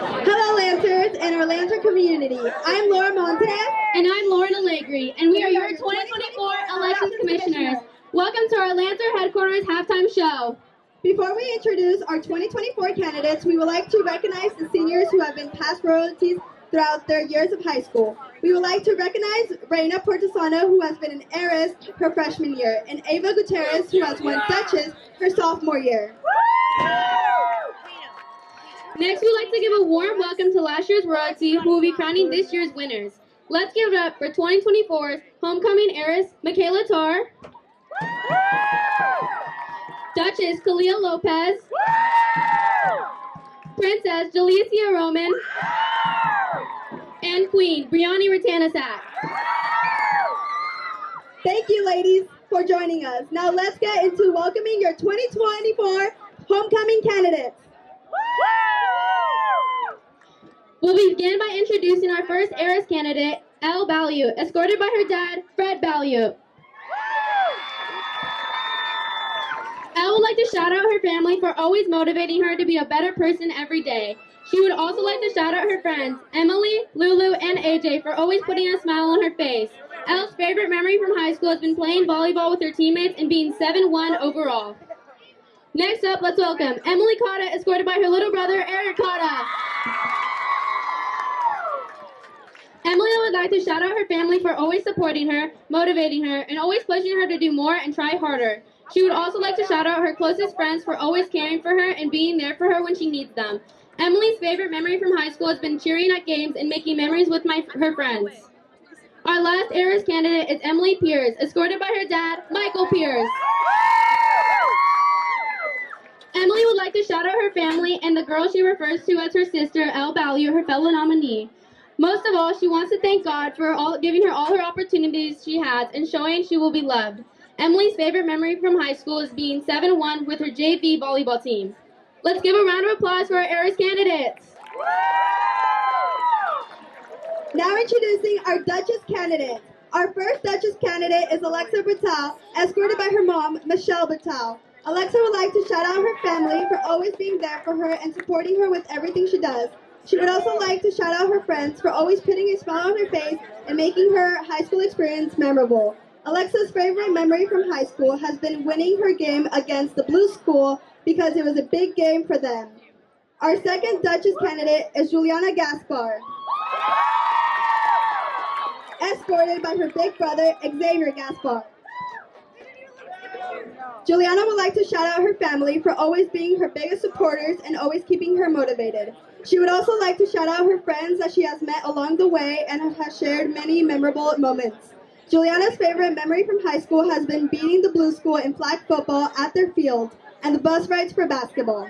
Hello, Lancers and our Lancer community. I'm Laura Montez. And I'm Lauren Allegri, and we are your 2024 Elections Commissioners. Welcome to our Lancer Headquarters halftime show. Before we introduce our 2024 candidates, we would like to recognize the seniors who have been past royalties throughout their years of high school. We would like to recognize Reina Portesano, who has been an Arys her freshman year, and Ava Gutierrez, who has won Duchess her sophomore year. Next, we'd like to give a warm welcome to last year's royalty, who will be crowning this year's winners. Let's give it up for 2024's homecoming heiress, Michaela Tarr, Duchess Khalil Lopez, Princess Jalicia Roman, and Queen Brianni Ratanasak. Thank you, ladies, for joining us. Now let's get into welcoming your 2024 homecoming candidates. We'll begin by introducing our first heiress candidate, Elle Ballieu, escorted by her dad, Fred Ballieu. Elle would like to shout out her family for always motivating her to be a better person every day. She would also like to shout out her friends, Emily, Lulu, and AJ, for always putting a smile on her face. Elle's favorite memory from high school has been playing volleyball with her teammates and being 7-1 overall. Next up, let's welcome Emily Cotta, escorted by her little brother, Eric Cotta. Emily would like to shout out her family for always supporting her, motivating her, and always pushing her to do more and try harder. She would also like to shout out her closest friends for always caring for her and being there for her when she needs them. Emily's favorite memory from high school has been cheering at games and making memories with her friends. Our last heiress candidate is Emily Pierce, escorted by her dad, Michael Pierce. Emily would like to shout out her family and the girl she refers to as her sister, Elle Ballieu, her fellow nominee. Most of all, she wants to thank God for giving her all her opportunities she has and showing she will be loved. Emily's favorite memory from high school is being 7-1 with her JV volleyball team. Let's give a round of applause for our heiress candidates. Now introducing our Duchess candidates. Our first Duchess candidate is Alexa Bertal, escorted by her mom, Michelle Bertal. Alexa would like to shout out her family for always being there for her and supporting her with everything she does. She would also like to shout out her friends for always putting a smile on her face and making her high school experience memorable. Alexa's favorite memory from high school has been winning her game against the Blue School because it was a big game for them. Our second Duchess candidate is Juliana Gaspar, escorted by her big brother, Xavier Gaspar. Juliana would like to shout out her family for always being her biggest supporters and always keeping her motivated. She would also like to shout out her friends that she has met along the way and has shared many memorable moments. Juliana's favorite memory from high school has been beating the Blue School in flag football at their field and the bus rides for basketball.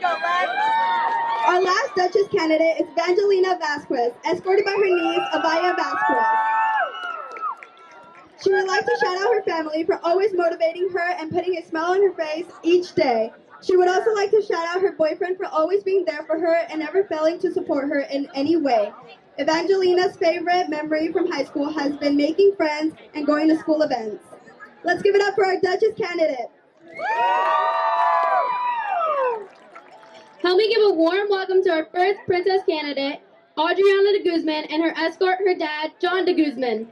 Our last Duchess candidate is Evangelina Vasquez, escorted by her niece, Avaya Vasquez. She would like to shout out her family for always motivating her and putting a smile on her face each day. She would also like to shout out her boyfriend for always being there for her and never failing to support her in any way. Evangelina's favorite memory from high school has been making friends and going to school events. Let's give it up for our Duchess candidate. Help me give a warm welcome to our first Princess candidate, Adriana de Guzman, and her escort, her dad, John de Guzman.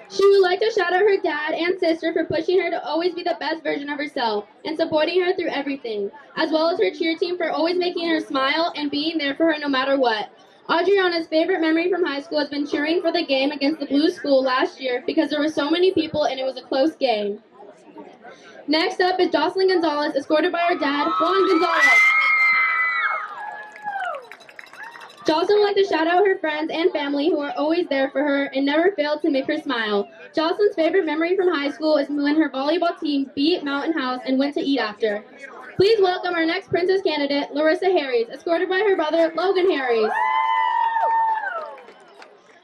She would like to shout out her dad and sister for pushing her to always be the best version of herself and supporting her through everything, as well as her cheer team for always making her smile and being there for her no matter what. Adriana's favorite memory from high school has been cheering for the game against the Blue School last year because there were so many people and it was a close game. Next up is Jocelyn Gonzalez, escorted by her dad, Juan Gonzalez. Jocelyn would like to shout out her friends and family who are always there for her and never fail to make her smile. Jocelyn's favorite memory from high school is when her volleyball team beat Mountain House and went to eat after. Please welcome our next Princess candidate, Larissa Harris, escorted by her brother, Logan Harris.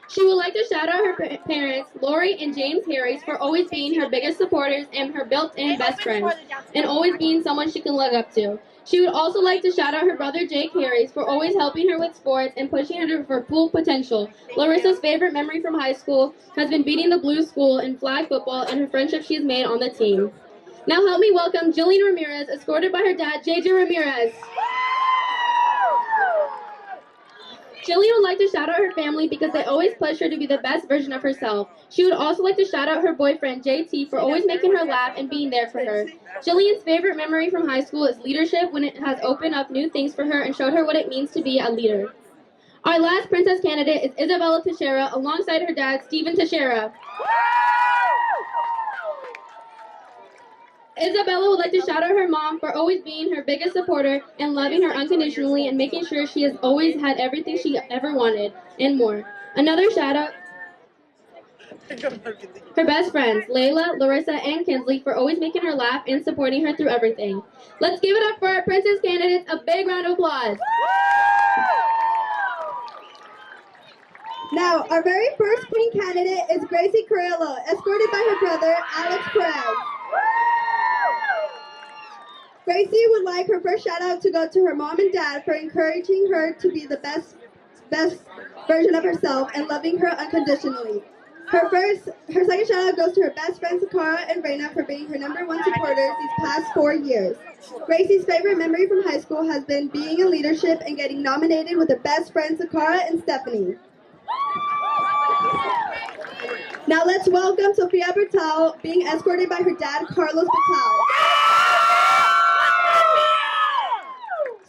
She would like to shout out her parents, Lori and James Harris, for always being her biggest supporters and her built-in best friends, and always being someone she can look up to. She would also like to shout out her brother Jake Harris for always helping her with sports and pushing her to her full potential. Larissa's favorite memory from high school has been beating the Blue School in flag football and her friendship she has made on the team. Now help me welcome Jillian Ramirez, escorted by her dad, JJ Ramirez. Jillian would like to shout out her family because they always push her to be the best version of herself. She would also like to shout out her boyfriend, JT, for always making her laugh and being there for her. Jillian's favorite memory from high school is leadership, when it has opened up new things for her and showed her what it means to be a leader. Our last princess candidate is Isabella Teixeira, alongside her dad, Stephen Teixeira. Isabella would like to shout out her mom for always being her biggest supporter and loving her unconditionally and making sure she has always had everything she ever wanted and more. Another shout out her best friends, Layla, Larissa, and Kinsley, for always making her laugh and supporting her through everything. Let's give it up for our princess candidates. A big round of applause. Now, our very first queen candidate is Gracie Carrillo, escorted by her brother, Alex Perez. Gracie would like her first shout out to go to her mom and dad for encouraging her to be the best version of herself and loving her unconditionally. Her second shout out goes to her best friends Sakara and Reina for being her #1 supporters these past 4 years. Gracie's favorite memory from high school has been being in leadership and getting nominated with her best friends Sakara and Stephanie. Now let's welcome Sofia Bertal, being escorted by her dad Carlos Bertal.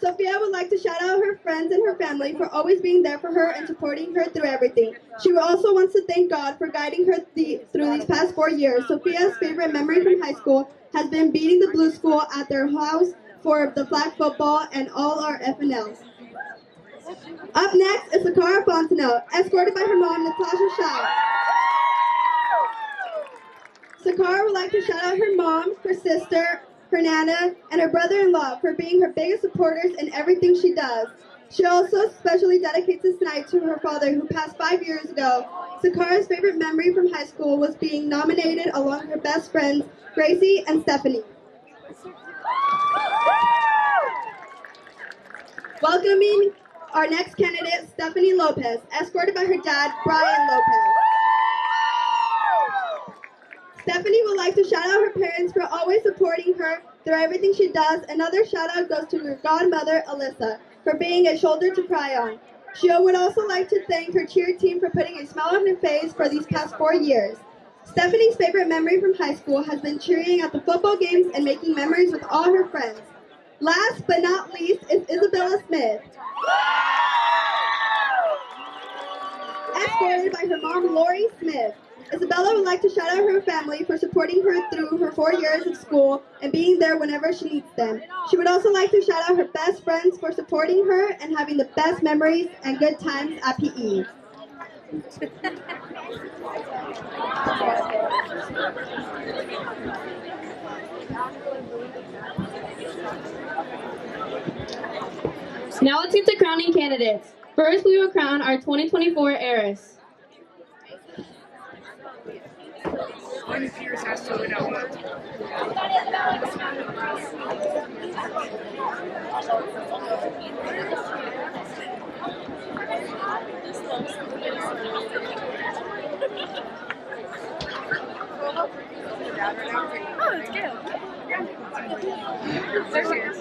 Sophia would like to shout out her friends and her family for always being there for her and supporting her through everything. She also wants to thank God for guiding her through these past 4 years. Sophia's favorite memory from high school has been beating the Blue School at their house for the flag football and all our FNLs. Up next is Sakara Fontenot, escorted by her mom, Natasha Shaw. Sakara would like to shout out her mom, her sister, her nana, and her brother-in-law for being her biggest supporters in everything she does. She also especially dedicates this night to her father, who passed 5 years ago. Sakara's favorite memory from high school was being nominated along with her best friends, Gracie and Stephanie. Welcoming our next candidate, Stephanie Lopez, escorted by her dad, Brian Lopez. Stephanie would like to shout out her parents for always supporting her through everything she does. Another shout out goes to her godmother, Alyssa, for being a shoulder to cry on. She would also like to thank her cheer team for putting a smile on her face for these past 4 years. Stephanie's favorite memory from high school has been cheering at the football games and making memories with all her friends. Last but not least is Isabella Smith, escorted by her mom, Lori Smith. Isabella would like to shout out her family for supporting her through her 4 years of school and being there whenever she needs them. She would also like to shout out her best friends for supporting her and having the best memories and good times at PE. Now let's get to crowning candidates. First, we will crown our 2024 Arys. Oh, it's good. There she is.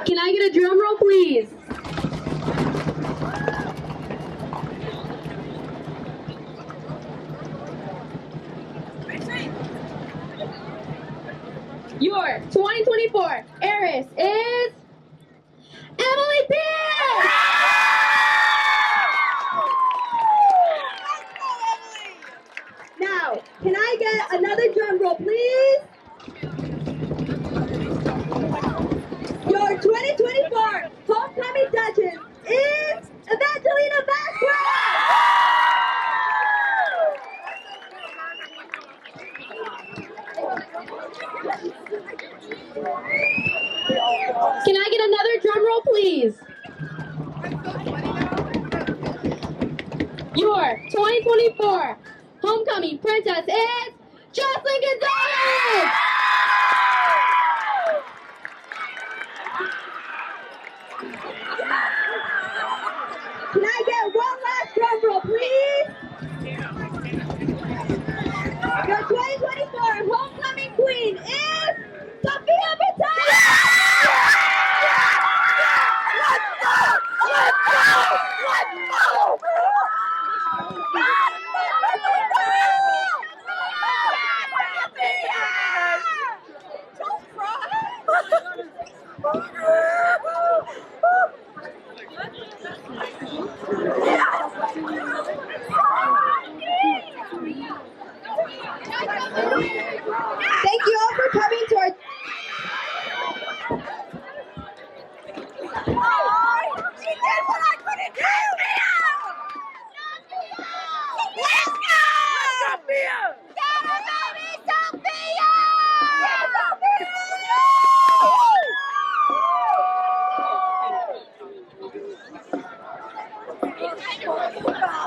Can I get a drum roll, please? Your 2024 Arys is Emily Pierce! Now, can I get another drum roll, please? Your 2024 Homecoming Duchess is Evangelina Vasquez! Can I get another drum roll, please? Your 2024 Homecoming Princess is Jocelyn Gonzalez! Can I get one last drum roll, please? Thank you all for coming to our... She did what I couldn't do! Let's go! Sophia! Get her, baby, Sophia! Get Sophia!